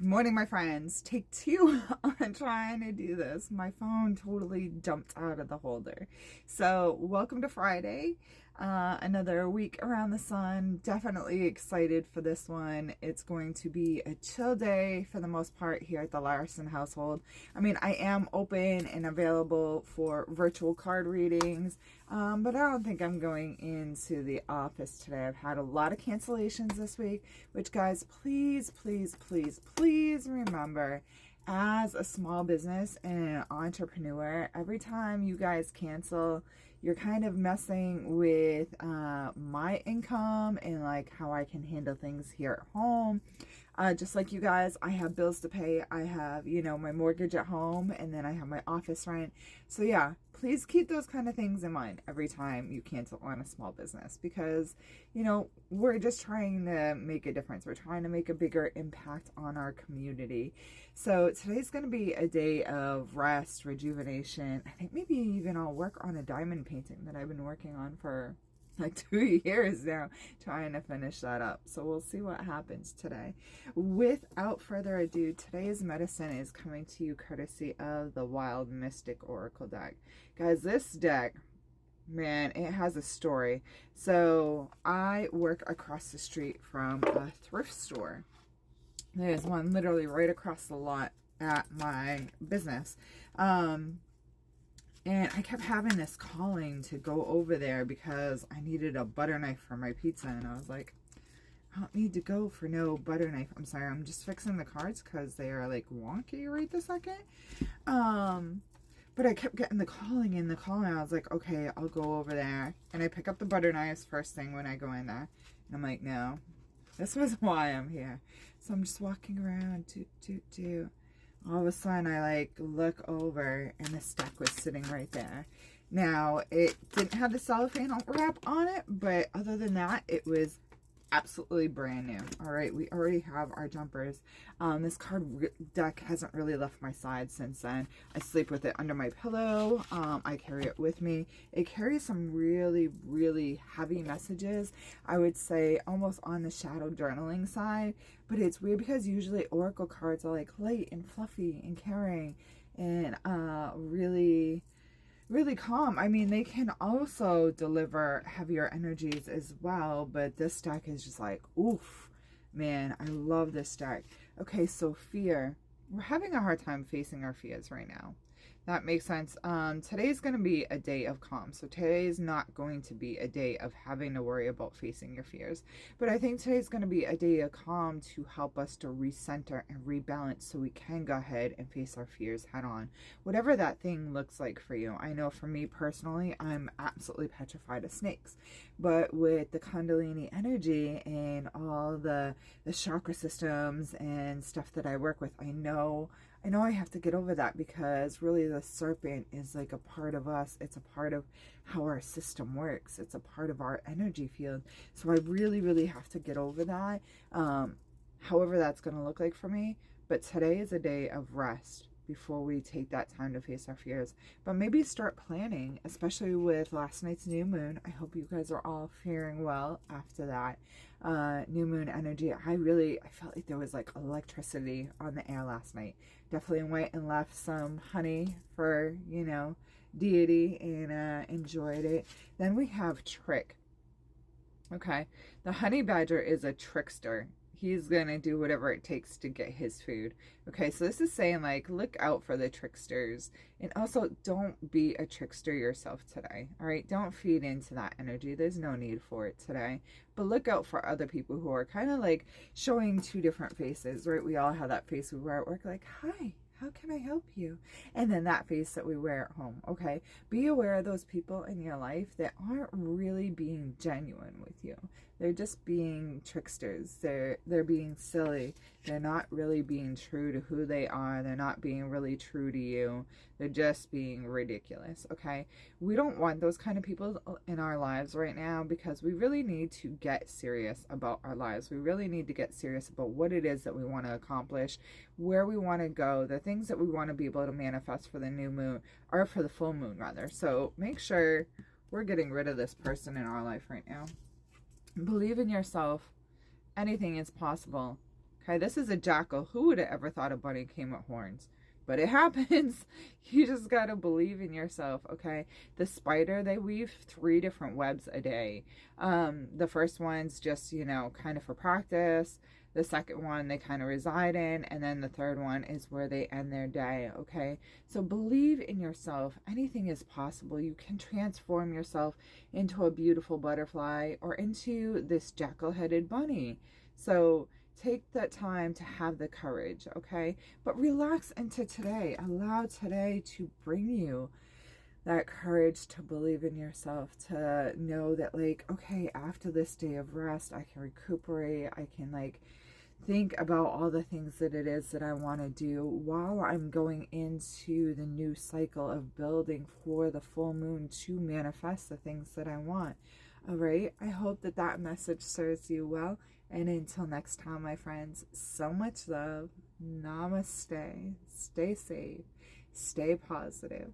Good morning, my friends. Take two on trying to do this. My phone totally jumped out of the holder. So, welcome to Friday. Another week around the sun. Definitely excited for this one. It's going to be a chill day for the most part here at the Larson household. I mean, I am open and available for virtual card readings, but I don't think I'm going into the office today. I've had a lot of cancellations this week, which, guys, please remember, as a small business and an entrepreneur, every time you guys cancel, you're kind of messing with my income and like how I can handle things here at home. Just like you guys, I have bills to pay. I have, my mortgage at home, and then I have my office rent. So yeah, please keep those kind of things in mind every time you cancel on a small business, because, we're just trying to make a difference. We're trying to make a bigger impact on our community. So today's going to be a day of rest, rejuvenation. I think maybe even I'll work on a diamond painting that I've been working on for like 2 years now, trying to finish that up. So we'll see what happens today. Without further ado, today's medicine is coming to you courtesy of the Wild Mystic Oracle deck. Guys, this deck, man, it has a story. So I work across the street from a thrift store. There's one literally right across the lot at my business. And I kept having this calling to go over there because I needed a butter knife for my pizza. And I was like, I don't need to go for no butter knife. I'm sorry, I'm just fixing the cards because they are like wonky right this second. But I kept getting the calling and the calling. I was like, okay, I'll go over there. And I pick up the butter knives first thing when I go in there. And I'm like, no, this was why I'm here. So I'm just walking around, all of a sudden I like look over and the stack was sitting right there. Now, it didn't have the cellophane wrap on it, but other than that, it was absolutely brand new. All right, we already have our jumpers. This card deck hasn't really left my side since then. I sleep with it under my pillow. I carry it with me. It carries some really heavy messages. I would say almost on the shadow journaling side, but it's weird because usually oracle cards are like light and fluffy and caring and really calm. I mean, they can also deliver heavier energies as well, but this deck is just like, oof, man, I love this deck. Okay, so fear. We're having a hard time facing our fears right now. That makes sense. Today's going to be a day of calm. So today's not going to be a day of having to worry about facing your fears. But I think today's going to be a day of calm to help us to recenter and rebalance so we can go ahead and face our fears head on. Whatever that thing looks like for you. I know for me personally, I'm absolutely petrified of snakes. But with the Kundalini energy and all the chakra systems and stuff that I work with, I know I have to get over that, because really the serpent is like a part of us. It's a part of how our system works. It's a part of our energy field. So I really have to get over that. However that's going to look like for me. But today is a day of rest before we take that time to face our fears. But maybe start planning, especially with last night's new moon. I hope you guys are all faring well after that new moon energy. I felt like there was like electricity on the air last night. Definitely went and left some honey for, deity, and enjoyed it. Then we have Trick. Okay, the honey badger is a trickster. He's gonna do whatever it takes to get his food. Okay, so this is saying like, look out for the tricksters, and also don't be a trickster yourself today. All right, don't feed into that energy. There's no need for it today. But look out for other people who are kind of like showing two different faces, right? We all have that face we wear at work, like, hi, how can I help you? And then that face that we wear at home. Okay, be aware of those people in your life that aren't really being genuine with you. They're just being tricksters. They're being silly. They're not really being true to who they are. They're not being really true to you. They're just being ridiculous, okay? We don't want those kind of people in our lives right now, because we really need to get serious about our lives. We really need to get serious about what it is that we want to accomplish, where we want to go, the things that we want to be able to manifest for the new moon, or for the full moon rather. So make sure we're getting rid of this person in our life right now. Believe in yourself. Anything is possible. Okay, this is a jackal. Who would have ever thought a bunny came with horns? But it happens. You just got to believe in yourself, okay? The spider, they weave 3 different webs a day. The first one's just, you know, kind of for practice. The second one they kind of reside in. And then the third one is where they end their day, okay? So believe in yourself. Anything is possible. You can transform yourself into a beautiful butterfly or into this jackal-headed bunny. So take that time to have the courage, okay? But relax into today. Allow today to bring you that courage to believe in yourself, to know that, like, okay, after this day of rest, I can recuperate. I can, like, think about all the things that it is that I want to do while I'm going into the new cycle of building for the full moon to manifest the things that I want. All right, I hope that that message serves you well. And until next time, my friends, so much love. Namaste. Stay safe. Stay positive.